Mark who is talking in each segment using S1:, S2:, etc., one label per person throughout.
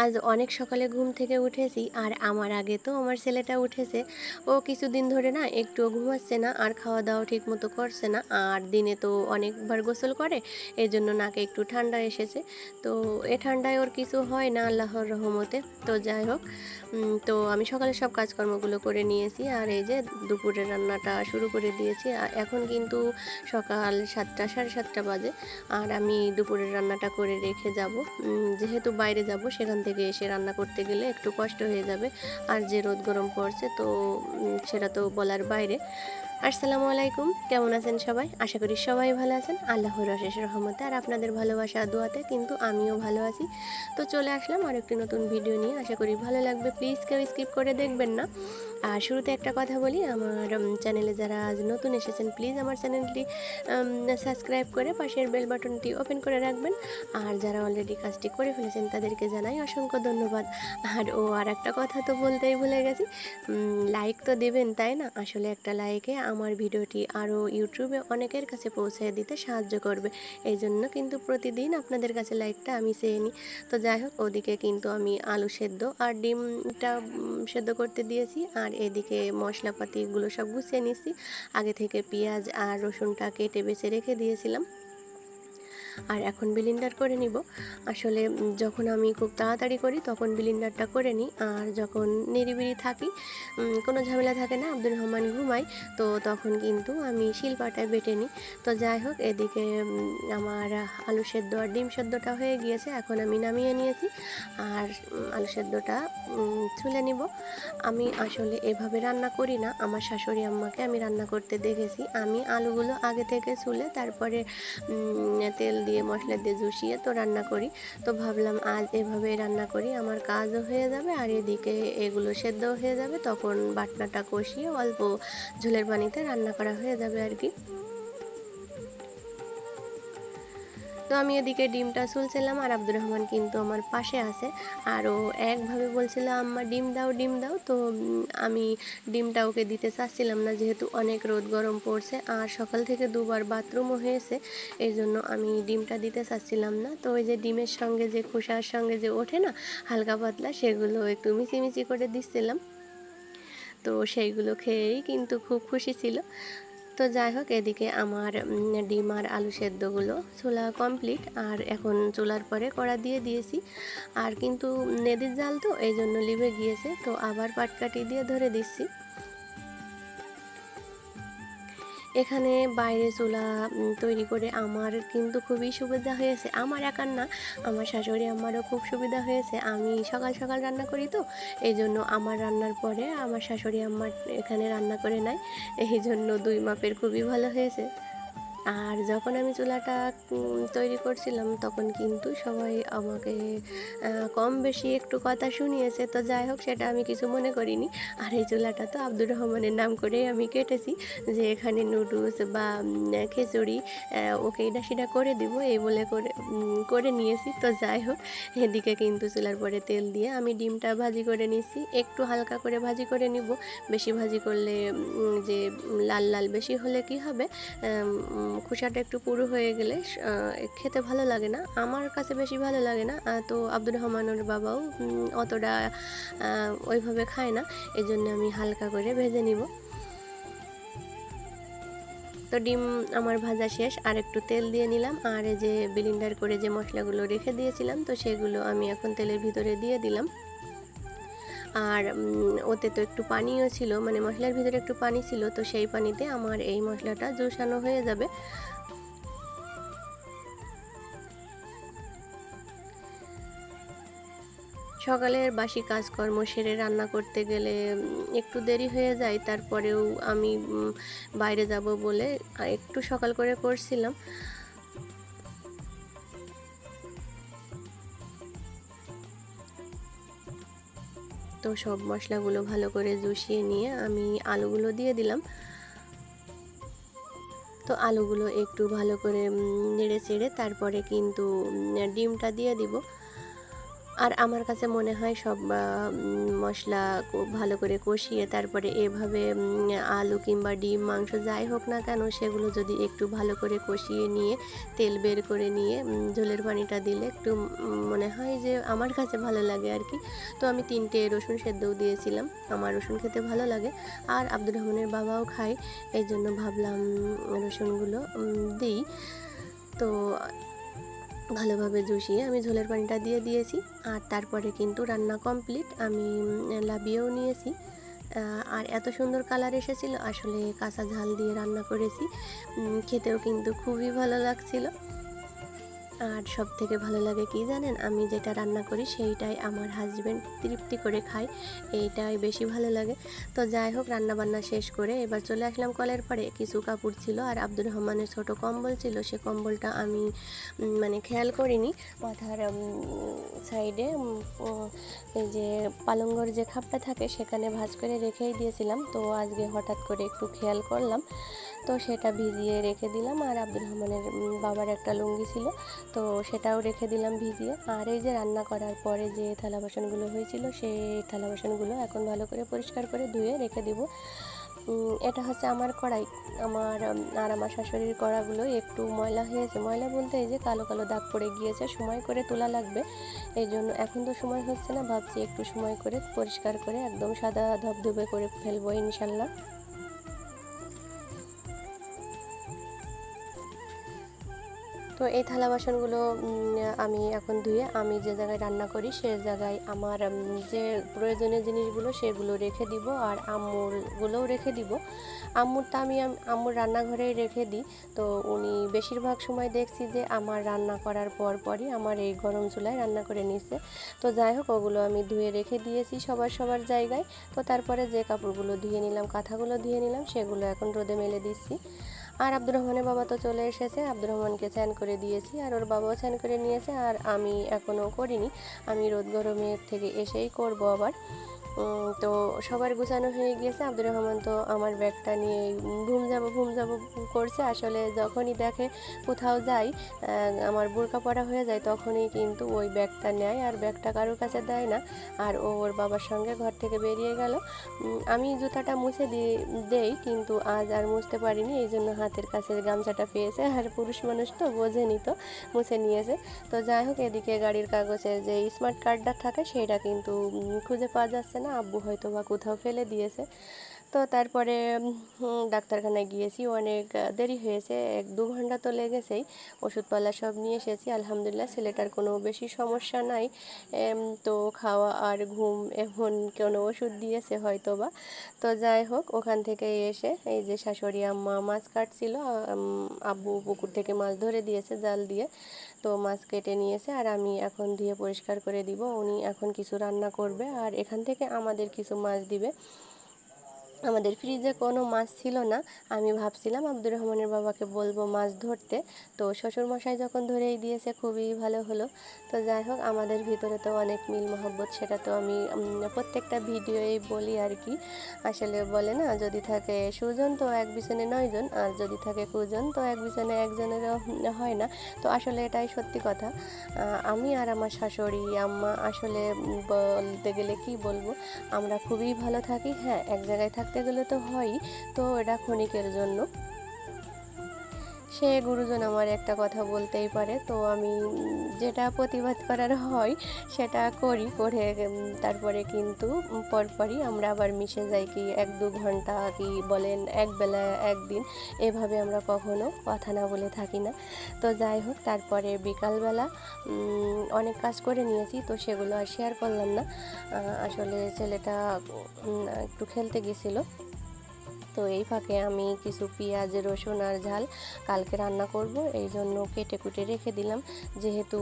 S1: আজ অনেক সকালে ঘুম থেকে উঠেছি, আর আমার আগে তো আমার ছেলেটা উঠেছে। ও কিছুদিন ধরে না একটুও ঘুমাচ্ছে না, আর খাওয়া দাওয়া ঠিক মতো করছে না, আর দিনে তো অনেকবার গোসল করে, এই জন্য নাকে একটু ঠান্ডা এসেছে। তো এ ঠান্ডায় ওর কিছু হয় না আল্লাহর রহমতে। তো যাই হোক, তো আমি সকালে সব কাজকর্মগুলো করে নিয়েছি, আর এই যে দুপুরের রান্নাটা শুরু করে দিয়েছি। আর এখন কিন্তু সকাল 7টা, সাড়ে 7টা বাজে। আর আমি দুপুরের রান্নাটা করে রেখে যাব, যেহেতু বাইরে যাব, সেখান থেকে এসে রান্না করতে গেলে একটু কষ্ট হয়ে যাবে। আর যে রোদ গরম পড়ছে, তো সেটা তো বলার বাইরে। আসসালামু আলাইকুম, কেমন আছেন সবাই? আশা করি সবাই ভালো আছেন আল্লাহর অশেষ রহমতে, আর আপনাদের ভালোবাসা দোয়াতে কিন্তু আমিও ভালো আছি। তো চলে আসলাম আর একটি নতুন ভিডিও নিয়ে, আশা করি ভালো লাগবে। প্লিজ কেউ স্কিপ করে দেখবেন না। আর শুরুতে একটা কথা বলি, আমার চ্যানেলে যারা আজ নতুন এসেছেন, প্লিজ আমার চ্যানেলটি সাবস্ক্রাইব করে পাশের বেল বাটনটি ওপেন করে রাখবেন। আর যারা অলরেডি কাজটি করে ফেলেছেন তাদেরকে জানাই অসংখ্য ধন্যবাদ। আর একটা কথা তো বলতেই ভুলে গেছি, লাইক তো দেবেন, তাই না? আসলে একটা লাইকে আমার ভিডিওটি আরও ইউটিউবে অনেকের কাছে পৌঁছে দিতে সাহায্য করবে। এই জন্য কিন্তু প্রতিদিন আপনাদের কাছে লাইকটা আমি চেয়ে নিই। তো যাই হোক, ওদিকে কিন্তু আমি আলু সেদ্ধ আর ডিমটা সেদ্ধ করতে দিয়েছি, আর এদিকে মশলাপাতিগুলো সব গুছিয়ে নিচ্ছি। আগে থেকে পেঁয়াজ আর রসুনটা কেটে বেছে রেখে দিয়েছিলাম, আর এখন ব্লেন্ডার করে নিব। আসলে যখন আমি খুব তাড়াতাড়ি করি তখন ব্লেন্ডারটা করে নিই, আর যখন নিরিবিলি থাকি, কোনো ঝামেলা থাকে না, আব্দুর রহমান ঘুমাই, তো তখন কিন্তু আমি শিলপাটায় বেটে নিই। তো যাই হোক, এদিকে আমার আলু সেদ্ধ আর ডিম সেদ্ধটা হয়ে গিয়েছে, এখন আমি নামিয়ে নিয়েছি। আর আলু সেদ্ধটা তুলে নিব। আমি আসলে এভাবে রান্না করি না, আমার শাশুড়ি আম্মাকে আমি রান্না করতে দেখেছি। আমি আলুগুলো আগে থেকে ছুলে তারপরে তেল দিয়ে মশলা দিয়ে জুসিয়ে তো রান্না করি। তো ভাবলাম আজ এভাবে রান্না করি, আমার কাজও হয়ে যাবে, আর এদিকে এগুলো সেদ্ধও হয়ে যাবে। তখন বাটনাটা কষিয়ে অল্প ঝোলের পানিতে রান্না করা হয়ে যাবে আর কি। তো আমি এদিকে ডিমটা ছুলছিলাম, আর আব্দুর রহমান কিন্তু আমার পাশে আছে, আর ও একভাবে বলছিল আম্মা ডিম দাও, ডিম দাও। তো আমি ডিমটা ওকে দিতে চাচ্ছিলাম না, যেহেতু অনেক রোদ গরম পড়ছে, আর সকাল থেকে দুবার বাথরুমও হয়েছে, এই জন্য আমি ডিমটা দিতে চাচ্ছিলাম না। তো ওই যে ডিমের সঙ্গে যে খোসার সঙ্গে যে ওঠে না হালকা পাতলা, সেগুলো একটু মিচিমিচি করে দিচ্ছিলাম। তো সেইগুলো খেয়েই কিন্তু খুব খুশি ছিল। তো যাই হোক, এদিকে আমার ডিম আর আলু সেদ্ধগুলো ছোলা কমপ্লিট, আর এখন চুলার পরে কড়া দিয়ে দিয়েছি। আর কিন্তু নদীর জাল তো এই জন্য লিভে গিয়েছে, তো আবার পাটকাঠি দিয়ে ধরে দিচ্ছি। এখানে বাইরে চুলা তৈরি করে আমার কিন্তু খুবই সুবিধা হয়েছে, আমার একার না, আমার শাশুড়ি আমারও খুব সুবিধা হয়েছে। আমি সকাল সকাল রান্না করি, তো এই জন্য আমার রান্নার পরে আমার শাশুড়ি আমার এখানে রান্না করে নেয়, এই জন্য দুই মাপের খুবই ভালো হয়েছে। আর যখন আমি চুলাটা তৈরি করছিলাম তখন কিন্তু সবাই আমাকে কম বেশি একটু কথা শুনিয়েছে। তো যাই হোক, সেটা আমি কিছু মনে করিনি। আর এই চুলাটা তো আব্দুর রহমানের নাম করেই আমি কেটেছি, যে এখানে নুডলস বা খিচুড়ি ওকে এটা সেটা করে দিব, এই বলে করে নিয়েছি। তো যাই হোক, এদিকে কিন্তু চুলার পরে তেল দিয়ে আমি ডিমটা ভাজি করে নিচ্ছি, একটু হালকা করে ভাজি করে নিব। বেশি ভাজি করলে যে লাল লাল বেশি হলে কি হবে, খোসাটা একটু পুরো হয়ে গেলে খেতে ভালো লাগে না, আমার কাছে বেশি ভালো লাগে না। তো আব্দুর রহমানের বাবাও অতটা ওইভাবে খায় না, এই জন্য আমি হালকা করে ভেজে নিব। তো ডিম আমার ভাজা শেষ, আর একটু তেল দিয়ে নিলাম, আর এই যে ব্লেন্ডার করে যে মশলাগুলো রেখে দিয়েছিলাম, তো সেগুলো আমি এখন তেলের ভিতরে দিয়ে দিলাম। আর ওতে তো একটু পানিও ছিল, মানে মশলার ভিতরে একটু পানি ছিল, তো সেই পানিতে আমার এই মশলাটা জোসানো হয়ে যাবে। সকালের বাসি কাজকর্ম সেরে রান্না করতে গেলে একটু দেরি হয়ে যায়, তারপরেও আমি বাইরে যাব বলে একটু সকাল করে করছিলাম। তো সব মশলাগুলো ভালো করে জুসিয়ে নিয়ে আমি আলুগুলো দিয়ে দিলাম। তো আলুগুলো একটু ভালো করে নেড়ে চেড়ে তারপরে কিন্তু ডিমটা দিয়ে দিব। আর আমার কাছে মনে হয় সব মশলা ভালো করে কষিয়ে তারপরে এভাবে আলু কিংবা ডিম, মাংস যাই হোক না কেন সেগুলো যদি একটু ভালো করে কষিয়ে নিয়ে তেল বের করে নিয়ে ঝোলের পানিটা দিলে একটু মনে হয় যে আমার কাছে ভালো লাগে আর কি। তো আমি 3টে রসুন সেদ্ধও দিয়েছিলাম, আমার রসুন খেতে ভালো লাগে আর আব্দুর রহমানের বাবাও খায়, এই জন্য ভাবলাম রসুনগুলো দিই। তো ভালোভাবে জুসিয়ে আমি ঝোলের পানিটা দিয়ে দিয়েছি আর তারপরে কিন্তু রান্না কমপ্লিট। আমি লাবিয়েও নিয়েছি আর এত সুন্দর কালার এসেছিল, আসলে কাঁচা ঝাল দিয়ে রান্না করেছি, খেতেও কিন্তু খুবই ভালো লাগছিল। আর সব থেকে ভালো লাগে কি জানেন, আমি যেটা রান্না করি সেইটাই আমার হাজব্যান্ড তৃপ্তি করে খায়, এইটাই বেশি ভালো লাগে। তো যাই হোক, রান্না বান্না শেষ করে এবার চলে আসলাম কলের পাড়ে। কিছু কাপড় ছিল আর আব্দুর রহমানের ছোট কম্বল ছিল, সে কম্বলটা আমি মানে খেয়াল করিনি, মাথার সাইডে এই যে পালঙ্গর যে খাপটা থাকে সেখানে ভাঁজ করে রেখেই দিয়েছিলাম। তো আজকে হঠাৎ করে একটু খেয়াল করলাম, তো সেটা ভিজিয়ে রেখে দিলাম। আর আব্দুর রহমানের বাবার একটা লুঙ্গি ছিল, তো সেটাও রেখে দিলাম ভিজিয়ে। আর এই যে রান্না করার পরে যে থালা বাসনগুলো হয়েছিল সেই থালা বাসনগুলো এখন ভালো করে পরিষ্কার করে ধুয়ে রেখে দেব। এটা হচ্ছে আমার কড়াই, আমার আর আমার শাশুড়ির কড়াগুলো একটু ময়লা হয়েছে, ময়লা বলতে এই যে কালো কালো দাগ পড়ে গিয়েছে, সময় করে তোলা লাগবে, এই জন্য এখন তো সময় হচ্ছে না, ভাবছি একটু সময় করে পরিষ্কার করে একদম সাদা ধবধবে করে ফেলবো ইনশাল্লাহ। তো এই থালা বাসনগুলো আমি এখন ধুয়ে আমি যে জায়গায় রান্না করি সে জায়গায় আমার যে প্রয়োজনীয় জিনিসগুলো সেগুলো রেখে দিব আর আম্মুরগুলোও রেখে দিব। আম্মুরটা আমি আম্মুর রান্নাঘরেই রেখে দিই। তো উনি বেশিরভাগ সময় দেখছি যে আমার রান্না করার পরই আমার এই গরম চুলায় রান্না করে নিচ্ছে। তো যাই হোক, ওগুলো আমি ধুয়ে রেখে দিয়েছি সবার জায়গায়। তো তারপরে যে কাপড়গুলো ধুয়ে নিলাম, কাঁথাগুলো ধুয়ে নিলাম, সেগুলো এখন রোদে মেলে দিচ্ছি। আর আব্দুর রহমানের বাবা তো চলে এসেছে, আব্দুর রহমানকে স্নান করে দিয়েছি আর ওর বাবাও স্নান করে নিয়েছে, আর আমি এখনও করিনি, আমি রোদ গরমের থেকে এসেই করব আবার। তো সবার গুছানো হয়ে গিয়েছে। আব্দুর রহমান তো আমার ব্যাগটা নিয়ে ঘুম যাব করছে, আসলে যখনই দেখে কোথাও যাই আমার বোরকা পরা হয়ে যায় তখনই কিন্তু ওই ব্যাগটা নেয় আর ব্যাগটা কারোর কাছে দেয় না। আর ও ওর বাবার সঙ্গে ঘর থেকে বেরিয়ে গেল। আমি জুতাটা মুছে দেই, কিন্তু আজ আর মুছতে পারিনি, এই জন্য হাতের কাছে গামছাটা পেয়েছে, আর পুরুষ মানুষ তো বোঝেনি, তো মুছে নিয়েছে। তো যাই হোক, এদিকে গাড়ির কাগজের যে স্মার্ট কার্ডটা থাকে সেটা কিন্তু খুঁজে পাওয়া যাচ্ছে না, আব্বু হয়তো বা কোথাও ফেলে দিয়েছে। তো তারপরে ডাক্তারখানায় গিয়েছি, অনেক দেরি হয়েছে, 1-2 ঘন্টা তো লেগেছেই। ওষুধপালা সব নিয়ে এসেছি, আলহামদুলিল্লাহ ছেলেটার কোনো বেশি সমস্যা নাই। তো খাওয়া আর ঘুম, এমন কোনো ওষুধ দিয়েছে হয়তো বা। তো যাই হোক, ওখান থেকে এসে এই যে শাশুড়ি আম্মা মাছ কাটছিল, আব্বু পুকুর থেকে মাছ ধরে দিয়েছে জাল দিয়ে, তো মাছ কেটে নিয়েছে আর আমি এখন ধুয়ে পরিষ্কার করে দিব। উনি এখন কিছু রান্না করবে আর এখান থেকে আমাদের কিছু মাছ দিবে। আমাদের ফ্রিজে কোনো মাছ ছিল না, আমি ভাবছিলাম আব্দুর রহমানের বাবাকে বলবো মাছ ধরতে, তো শ্বশুরমশাই যখন ধরেই দিয়েছে খুবই ভালো হলো। তো যাই হোক, আমাদের ভিতরে তো অনেক মিল মহব্বত, সেটা তো আমি প্রত্যেকটা ভিডিওই বলি আর কি। আসলে বলে না, যদি থাকে সুজন তো এক বিছানে 9 জন, আর যদি থাকে কুজন তো এক বিছানে একজনেরও হয় না। তো আসলে এটাই সত্যি কথা। আমি আর আমার শাশুড়ি আম্মা আসলে বলতে গেলে কি বলবো, আমরা খুবই ভালো থাকি। হ্যাঁ, এক জায়গায় থাকতে গেলে তো হয়ই, তো এটা ক্ষণিকের জন্য। সে গুরুজন আমার একটা কথা বলতেই পারে, তো আমি যেটা প্রতিবাদ করার হয় সেটা করি, করে তারপরে কিন্তু পরপরই আমরা আবার মিশে যাই, কি 1-2 ঘন্টা কি বলেন, একবেলা একদিন, এভাবে আমরা কখনো কথা না বলে থাকি না। তো যাই হোক, তারপরে বিকালবেলা অনেক কাজ করে নিয়েছি, তো সেগুলো আর শেয়ার করলাম না। আসলে ছেলেটা একটু খেলতে গেছিলো, তো এই ফাঁকে আমি কিছু পেঁয়াজ, রসুন আর ঝাল কালকে রান্না করব, এই জন্য কেটে কুটে রেখে দিলাম। যেহেতু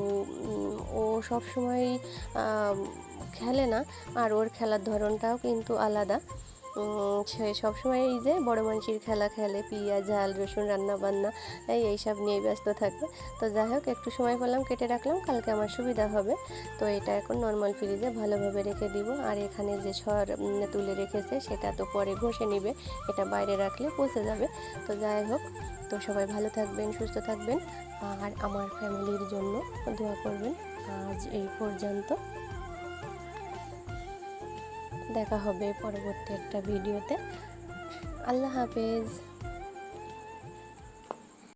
S1: ও সব সময় খেলে না, আর ওর খেলার ধরনটাও কিন্তু আলাদা। সে সবসময় এই যে বড় মানসির খেলা খেলে, পেঁয়াজ, ঝাল, রসুন, রান্না বান্না এইসব নিয়েই ব্যস্ত থাকে। তো যাই হোক, একটু সময় পেলাম কেটে রাখলাম, কালকে আমার সুবিধা হবে। তো এটা এখন নর্মাল ফ্রিজে ভালোভাবে রেখে দিব। আর এখানে যে সর তুলে রেখেছে সেটা তো পরে ঘষে নিবে, এটা বাইরে রাখলে পচে যাবে। তো যাই হোক, তো সবাই ভালো থাকবেন, সুস্থ থাকবেন আর আমার ফ্যামিলির জন্য দোয়া করবেন। আজ এই পর্যন্ত। দেখা হবে পরবর্তী একটা ভিডিওতে। আল্লাহ হাফেজ।